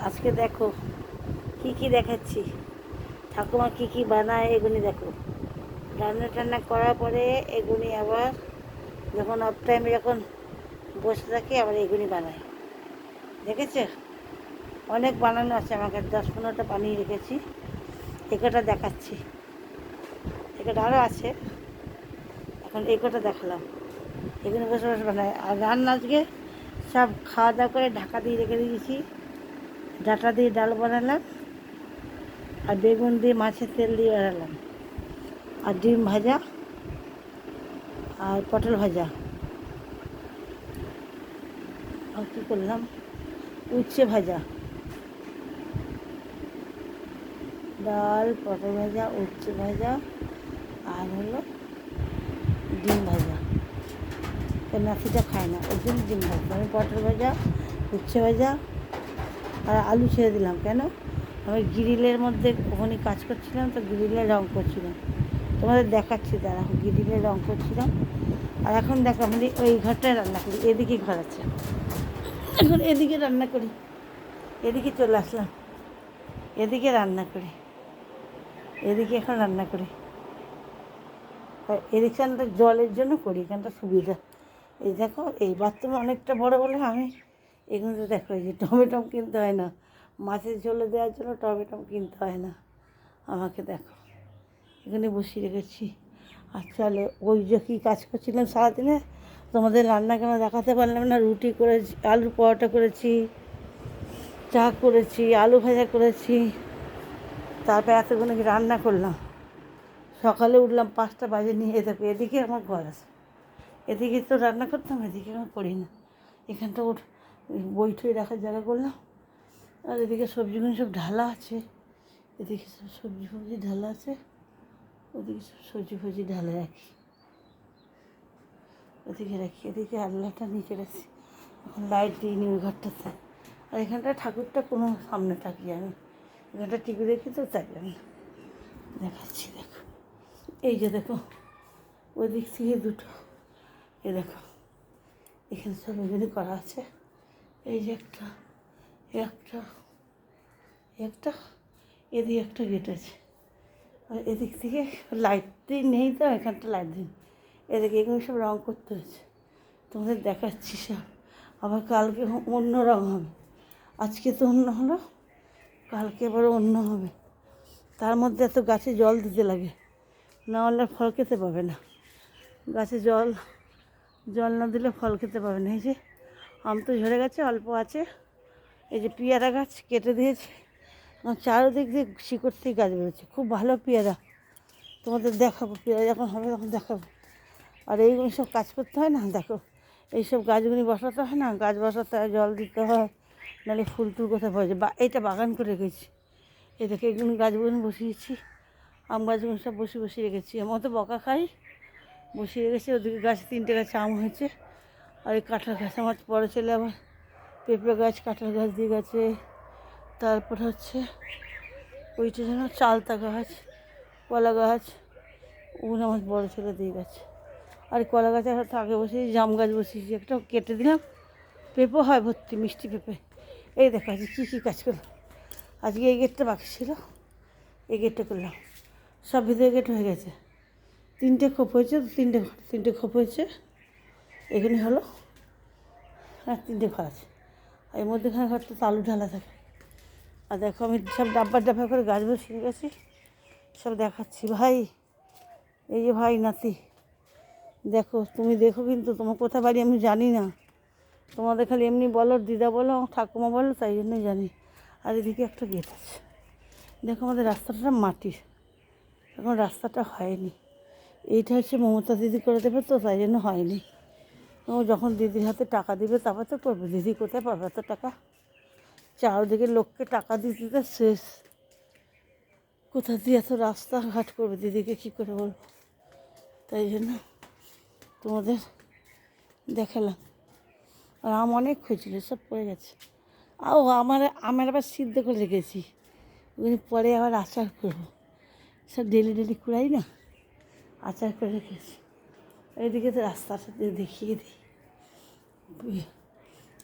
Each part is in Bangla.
আজকে দেখো কি কি দেখাচ্ছি, ঠাকুমা কি কি বানায় এগুলি দেখো। রান্না টান্না করার পরে এগুলি আবার যখন অফ টাইমে যখন বসে থাকি আবার এগুলি বানায়। দেখেছো, অনেক বানানো আছে, আমাকে 10-15টা বানিয়ে রেখেছি। একটা দেখাচ্ছি, একটা আরও আছে, এখন একটা দেখালাম। এগুলো বসে বসে বানায়। আর রান্না আজকে সব খাওয়া দাওয়া করে ঢাকা দিয়ে রেখে দিয়েছি। ডাটা দিয়ে ডাল বানালাম, আর বেগুন দিয়ে মাছের তেল দিয়ে বানালাম, আর ডিম ভাজা, আর পটল ভাজা, আর কী করলাম, উচ্ছে ভাজা, ডাল, পটল ভাজা, উচ্ছে ভাজা, আর হলো ডিম ভাজা। নাতিটা খায় না, ওই জন্য ডিম ভাজা। আমি পটল ভাজা, উচ্ছে ভাজা আর আলু ছেড়ে দিলাম। কেন? আমি গ্রিলের মধ্যে ওখানে কাজ করছিলাম, তো গ্রিলে রঙ করছিলাম। তোমাদের দেখাচ্ছি, দাঁড়া, গ্রিলে রঙ করছিলাম। আর এখন দেখো আমি ওই ঘরটায় রান্না করি, এদিকে ঘর আছে, এখন এদিকে রান্না করি। এদিকে চলে আসলাম, এদিকে রান্না করি, এদিকে এখন রান্না করি। এদিকখানটা জলের জন্য করি, এখানটা সুবিধা। এই দেখো, এই বাথরুম অনেকটা বড় বলে আমি এগুলো দেখো, এই যে টমেটো কিনতে হয় না, মাছের ঝোলে দেওয়ার জন্য টমেটো কিনতে হয় না আমাকে। দেখো এখানে বসিয়ে রেখেছি। আর চলো, ওই যে কী কাজ করছিলাম সারাদিনে তোমাদের রান্না কেন দেখাতে পারলাম না। রুটি করেছি, আলুর পরোটা করেছি, চা করেছি, আলু ভাজা করেছি, তারপর এতগুলো রান্না করলাম। সকালে উঠলাম 5টা বাজে, নিয়ে দেখো এদিকে আমার ঘর আছে, এদিকে তো রান্না করতাম, এদিকে আমার করি না। এখানটা ওর বই টই রাখার জায়গা করলাম। আর এদিকে সবজিগুলো সব ঢালা আছে, এদিকে সব সবজি ফবজি ঢালা আছে, ওদিকে সব সবজি ফবজি ঢালা রাখি, ওদিকে রাখি, এদিকে আল্লাহটা নিচে রাখছি। এখন লাইট দিইনি ওই ঘরটাতে। আর এখানটা ঠাকুরটা কোনো সামনে থাকি আমি, এখানটা টিভি দেখি তো, তাই আমি দেখাচ্ছি। দেখো এই যে দেখো, ওই দিক থেকে দুটো, এ দেখো এখানে সব এগুলি করা আছে। এই যে একটা, একটা, একটা, এদিকে একটা গেট আছে। আর এদিক থেকে লাইট দিই নেই, তো এখানটা লাইট দিন। এদিকে এগুলো সব রঙ করতে হয়েছে, তোমাদের দেখাচ্ছি সব। আবার কালকে অন্য রঙ হবে, আজকে তো অন্য হলো, কালকে আবার অন্য হবে। তার মধ্যে এত গাছে জল দিতে লাগে, না হলে ফল খেতে পাবে না। গাছে জল জল না দিলে ফল খেতে পাবে না। এই যে আম তো ঝরে গেছে, অল্প আছে। এই যে পেয়ারা গাছ কেটে দিয়েছে, আমার চারোদিক দিয়ে শিকড় থেকে গাছ বেরোচ্ছে, খুব ভালো পেয়ারা। তোমাদের দেখাবো, পেয়ারা যখন হবে তখন দেখাবো। আর এইগুলো সব কাজ করতে হয় না, দেখো এইসব গাছগুলি বসাতে হয় না, গাছ বসাতে হয়, জল দিতে হয়, নাহলে ফুল টুল কোথায় পাওয়া যায়। এইটা বাগান করে রেখেছি, এই দেখো এগুলো গাছগুলো বসিয়েছি, আম গাছগুলো সব বসিয়ে রেখেছি। আমার তো বকা খাই, বসিয়ে রেখেছি। ওদিকে গাছ 3টে গাছে আম হয়েছে, আর এই কাঁঠাল গাছ, আমার বড় ছেলে আবার পেঁপে গাছ, কাঁঠাল গাছ দিয়ে গেছে। তারপর হচ্ছে ওইটা যেন চালতা গাছ, কলা গাছ, ওগুলো আমার বড় ছেলে দিয়ে গেছে। আর কলা গাছে হয়তো আগে বসিয়েছি, জাম গাছ বসিয়েছি, একটা কেটে দিলাম, পেঁপে হয় ভর্তি, মিষ্টি পেঁপে। এই দেখো আজকে কী কী কাজ করলাম। আজকে এই গেটটা বাকি ছিল, এই গেটটা করলাম, সব ভিতরে গেট হয়ে গেছে। 3টে খোপ হয়েছে, 3টে খোপ হয়েছে, এখানে হলো। আর 3টে ঘর আছে, আর এর মধ্যেখানে ঘরটা আলু ঢালা থাকে। আর দেখো আমি সব ডাব্বা ডাব্বা করে গাছ বসিয়ে গেছি, সব দেখাচ্ছি। ভাই, এই যে ভাই নাতি, দেখো তুমি দেখো, কিন্তু তোমার কোথা বাড়ি আমি জানি না, তোমাদের খালি এমনি বলো, দিদা বলো, ঠাকুমা বলো, তাই জন্যই জানি। আর এদিকে একটা গেট আছে। দেখো আমাদের রাস্তাটা মাটির, এখন রাস্তাটা হয়নি। এইটা হচ্ছে মমতা দিদি করে দেবে, তো তাই জন্য হয়নি। ও যখন দিদির হাতে টাকা দিবে তারপর তো করবে। দিদি কোথায় পাবে এত টাকা? চারদিকে লোককে টাকা দিতে দিতে শেষ, কোথা দিয়ে এত রাস্তাঘাট করবে, দিদিকে কী করে বলবো? তাই জন্য তোমাদের দেখালাম। আর আম অনেক হয়েছিল, সব পড়ে গেছে। আমার আবার সিদ্ধ করে রেখেছি, ওগুলি পরে আবার আচার করবো। সব ডেলি কুড়াই না, আচার করে রেখেছি। এইদিকে তো রাস্তাটা দেখিয়ে দিই।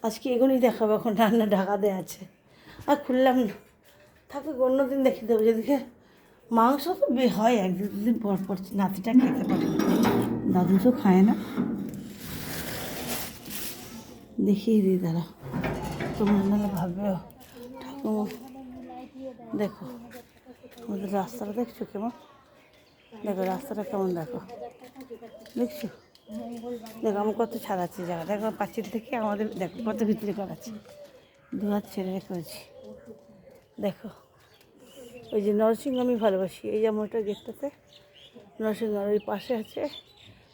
আজকে এগুলোই দেখাবো, এখন রান্না ঢাকা দেওয়া আছে। আর খুললাম না, থাকুক অন্য দিন দেখে দেবো। যেদিকে মাংস তো হয় এক দুদিন পর পর, নাতিটা খেতে পারে না, দাদু তো খায় না। দেখিয়ে দিই দাঁড়া, তোমরা নাহলে ভাববে ঠাকুমা। দেখো আমাদের রাস্তাটা দেখছো কেমন, দেখো রাস্তাটা কেমন, দেখো দেখছো, দেখো আমি কত ছাড়াচ্ছি জায়গা, দেখো পাঁচিল থেকে আমাদের দেখো কত ভিতরে করাচ্ছি, দু হাত ছেড়ে রেখেছি। দেখো ওই যে নরসিংহ আমি ভালোবাসি, এই যে আমার ওটা গেটটাতে নরসিংহ, ওই পাশে আছে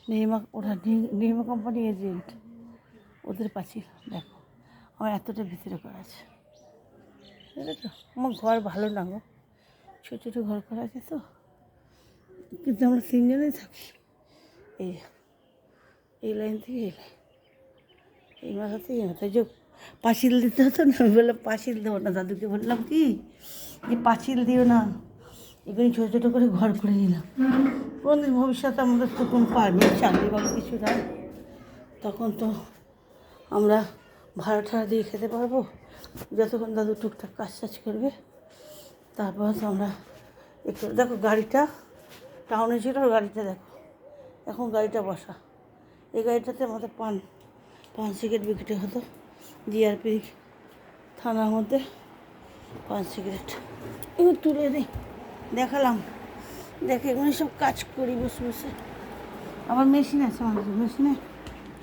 নির্মা, ওরা নির্মা কোম্পানি এজেন্ট, ওদের পাঁচিল। দেখো আমার এতটা ভিতরে করা আছে, বুঝলে তো। আমার ঘর ভালো না গো, ছোটো ছোটো ঘর করা আছে তো, কিন্তু আমরা তিনজনেই থাকি। এই লাইন থেকে এই লাইন, এই মাথা থেকে মাথায় যে পাঁচিল দিতে হতো না, আমি বললাম পাঁচিল দেবো না, দাদুকে বললাম কি যে পাঁচিল দিও না, এখানে ছোটো ছোটো করে ঘর করে নিলাম। কোনদিন ভবিষ্যতে আমাদের তো কোনো পারমিট চাকরি বা কিছু নাই, তখন তো আমরা ভাড়া ঠাড়া দিয়ে খেতে পারবো, যতক্ষণ দাদু টুকটাক কাজ টাজ করবে। তারপর তো আমরা একটু, দেখো গাড়িটা টাউনে ছিল, গাড়িটা দেখো এখন গাড়িটা বসা, এই গাড়িটাতে আমাদের পান সিগারেট বিক্রি হতো, জিআরপি থানার মধ্যে পান সিগারেট। এগুলো তুলে দিই, দেখালাম, দেখে এগুলো সব কাজ করি বসে বসে। আবার মেশিন আছে আমাদের, মেশিনে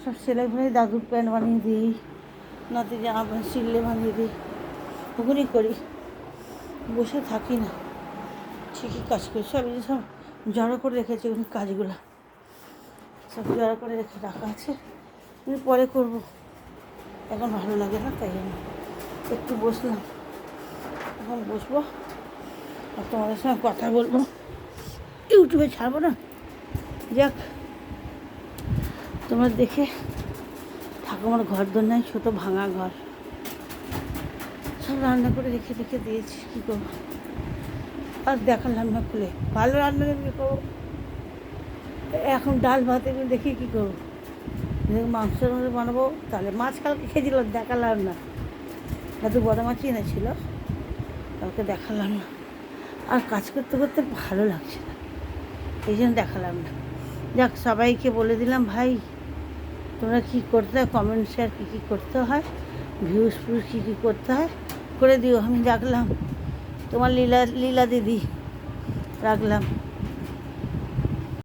সব সেলাই ফেলাই, দাদুর প্যান্ট বানিয়ে দিই, নাতি জামা প্যান্ট সিললে বানিয়ে দিই, ওগুলোই করি, বসে থাকি না, ঠিকই কাজ করি। সব এই সব জড়ো করে রেখেছি, ওখানে কাজগুলো সব জড়ো করে রেখে রাখা আছে, আমি পরে করবো, এখন ভালো লাগে না, তাই জন্য একটু বসলাম, এখন বসবো আর তোমাদের সঙ্গে কথা বলবো, ইউটিউবে ছাড়বো না। যাক তোমরা দেখে ঠাকুমার ঘর দর নাই, ছোটো ভাঙা ঘর, সব রান্না করে রেখে রেখে দিয়েছি, কী করবো আর দেখালাম না খুলে, ভালো রান্না কী করবো, এখন ডাল ভাত এগুলো দেখি কী করবো, মাংসের মধ্যে বানাবো, তাহলে মাছ কালকে খেয়েছিলাম, দেখালাম না, দাদু বড় মাছই এনেছিল, কালকে দেখালাম না, আর কাজ করতে করতে ভালো লাগছে না, এই জন্য দেখালাম না। যাক সবাইকে বলে দিলাম, ভাই তোমরা কী করতে হয় কমেন্ট শেয়ার কী কী করতে হয়, ভিউজ ফিউজ কী কী করতে হয় করে দিও। আমি রাখলাম, তোমার লীলা দিদি রাখলাম।